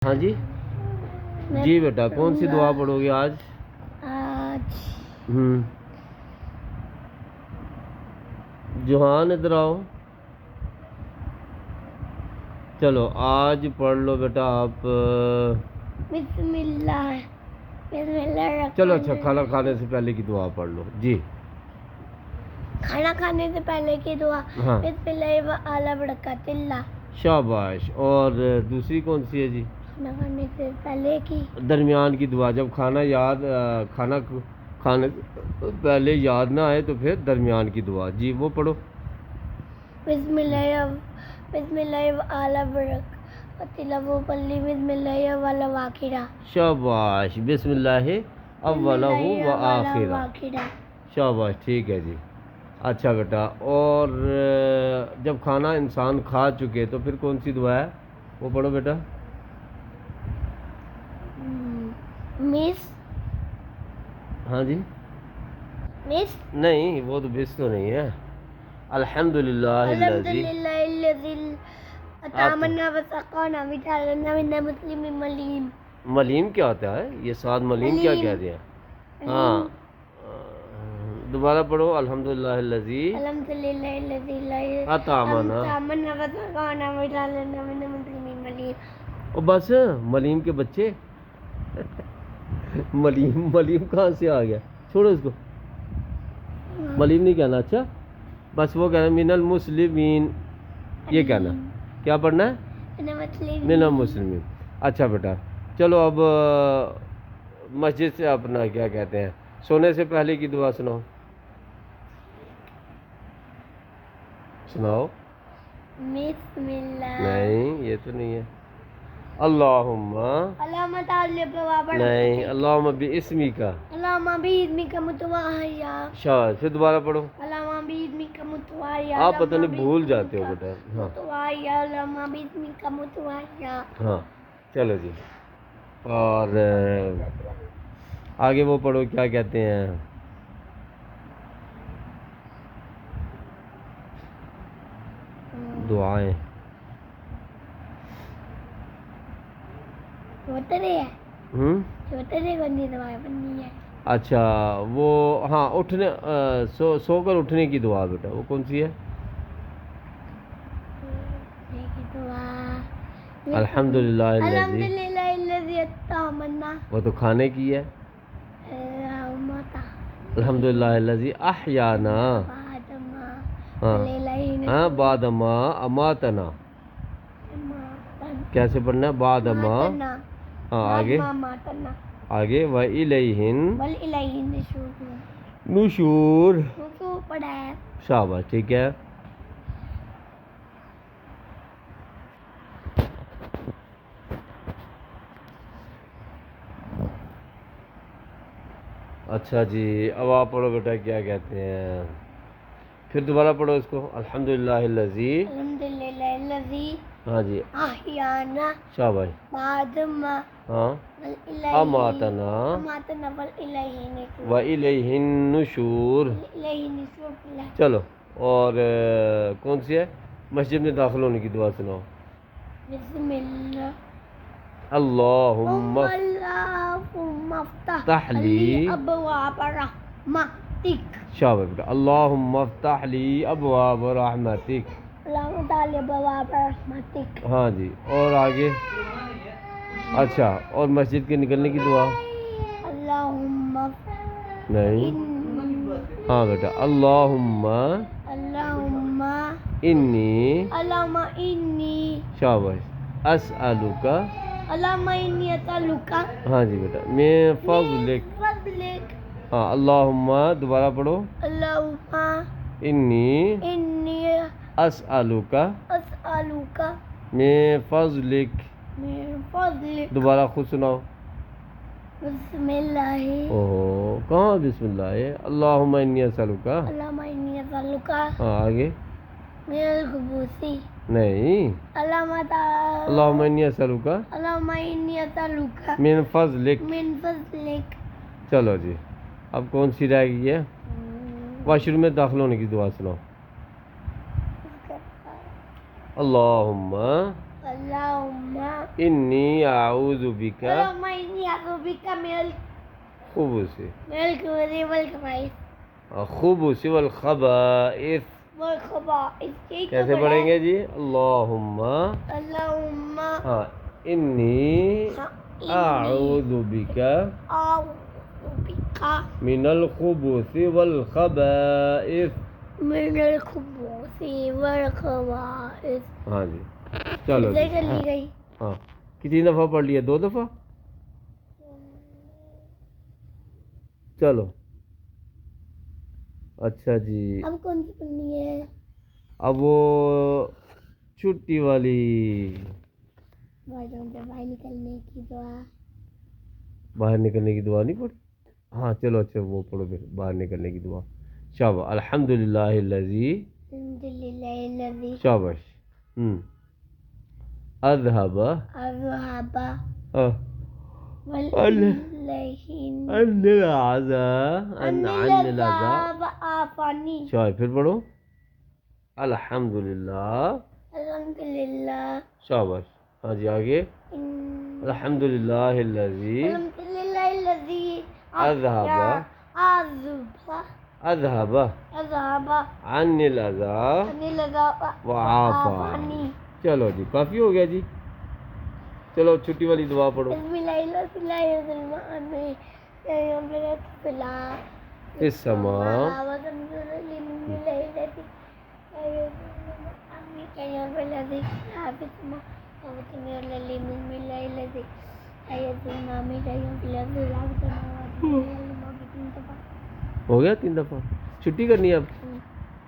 ہاں جی جی بیٹا کون سی دعا پڑھو گے آج؟ جوہان ادھر آؤ. چلو آج پڑھ لو بیٹا آپ بسم اللہ چلو اچھا کھانا کھانے سے پہلے کی دعا پڑھ لو. جی کھانا کھانے سے پہلے کی دعا. ہاں بسم اللہ وعلی برکات اللہ. شاباش. اور دوسری کون سی ہے جی؟ کھانا کھانے سے پہلے کی درمیان کی دعا. جب کھانا کھانے سے پہلے یاد نہ آئے تو پھر درمیان کی دعا. جی وہ پڑھو. بسم اللہ وعلی برکات اللہ وہ پلی بسم اللہ والا واقعہ. شاباش. بسم اللہ اولہ و آخرہ. شاباش ٹھیک ہے جی. اچھا بیٹا اور جب کھانا انسان کھا چکے تو پھر کون سی دعا ہے وہ پڑھو بیٹا. مس ہاں جی مس نہیں وہ تو بس تو نہیں ہے. الحمدللہ الذی اطعمنا وسقانا وجعلنا من المسلمین ملیم. ملیم کیا ہوتا ہے؟ یہ ساتھ ملیم کیا کہہ دیا؟ ہاں دوبارہ پڑھو. الحمدللہ الذی اطعمنا وسقانا وجعلنا من المسلمین ملیم. اور بس ملیم کے بچے ملیم کہاں سے آ گیا؟ چھوڑو اس کو. ملیم نہیں کہنا. اچھا بس وہ کہنا من المسلمین. یہ کہنا کیا پڑھنا ہے؟ من المسلمین. اچھا بیٹا چلو اب مسجد سے اپنا کیا کہتے ہیں سونے سے پہلے کی دعا سناؤ. بسم اللہ. نہیں یہ تو نہیں ہے. اللہم نہیں. اللہم باسمک. اللہم باسمک متوحیا. شاید پھر دوبارہ پڑھو. اللہم باسمک متوحیا. آپ پتہ نہیں بھول جاتے ہو بیٹا. ہاں متوحیا. اللہم باسمک متوحیا. ہاں چلو جی. اور آگے وہ پڑھو کیا کہتے ہیں دعائیں. بننی ہے. اچھا وہ ہاں اٹھنے سو کر اٹھنے کی دعا بیٹا وہ کون سی ہے؟ الحمدللہ الذی اطعمنا. وہ تو کھانے کی ہے. الحمدللہ الذی احیانا ہاں بعد ما اماتنا. کیسے پڑھنا ہے؟ بعد ما. ہاں آگے آگے وَإِلَيْهِ النُّشُورُ. شاباش ٹھیک ہے. اچھا جی اب آپ پڑھو بیٹا کیا کہتے ہیں پھر دوبارہ پڑھو اس کو. الحمدللہ الذی ہاں جی احیانا شاباش. بعد ما ہاں اماتنا وَإِلَيْهِ النُّشُورُ. چلو اور کون سی ہے؟ مسجد میں داخل ہونے کی دعا سناؤ. بسم اللہ اللہم افتح لی ابواب رحمتک. شاباش بیٹا. اللہم افتح لی ابواب رحمتک. اللہم تعالی ابواب رحمتک. ہاں جی اور آگے. اچھا اور مسجد کے نکلنے کی دعا اللہم نہیں. ہاں بیٹا اللہم انی اللہم انی شاباش اسألک. اللہم انی اسألک ہاں جی بیٹا من فضلک. فضلک. ہاں اللہم دوبارہ پڑھو. اللہم انی انی اسألک اسألک من فضلک. من فضلک. دوبارہ خود سناؤ. بسم اللہ. اوہ کہاں بسم اللہ ہے؟ اللہم انی اسألک. اللہم انی اسألک ہاں آگے من الخبث. نہیں. اللہم انی اسألک اللہم انی اسألک من فضلک. من فضلک. چلو جی اب کون سی رہ گئی ہے؟ واش روم میں داخل ہونے کی دعا سناؤ. اللہم اللهم انی اعوذ بک اللهم إني أعوذ بك من خبث الخبث والخبائث خبث والخبائث. والخبائث. کیسے پڑھیں گے جی؟ اللہم اللهم ہاں انی اعوذ بک أعوذ بك من الخبث والخبائث. من الخبث والخبائث. ہاں جی چلو کتنے جی. کر لی گئی؟ ہاں کتنی دفعہ پڑھ لیا؟ 2 دفعہ. چلو اچھا جی. اب کون سی پڑھنی ہے؟ اب وہ چھٹی والی. باہر نکلنے کی دعا. باہر نکلنے کی دعا نہیں پڑھی؟ ہاں چلو اچھا وہ پڑھو پھر باہر نکلنے کی دعا. شاباش. الحمدللہ الذی الحمد للہ الذی شاباش. اذهب اذهب عن العذاب آفانی. شاید پھر پڑھو الحمدللہ. الحمد للہ. شاباش. ہاں جی آگے. الحمدللہ الذی الحمد للہ الذی اذهب اذهب عن العذاب عن العذاب وعافانی. چلو جی کافی ہو گیا جی. چلو چھٹی والی دعا پڑھو. بسم اللہ الرحمن الرحیم. السماء ہو گیا 3 دفعہ. چھٹی کرنی ہے اب.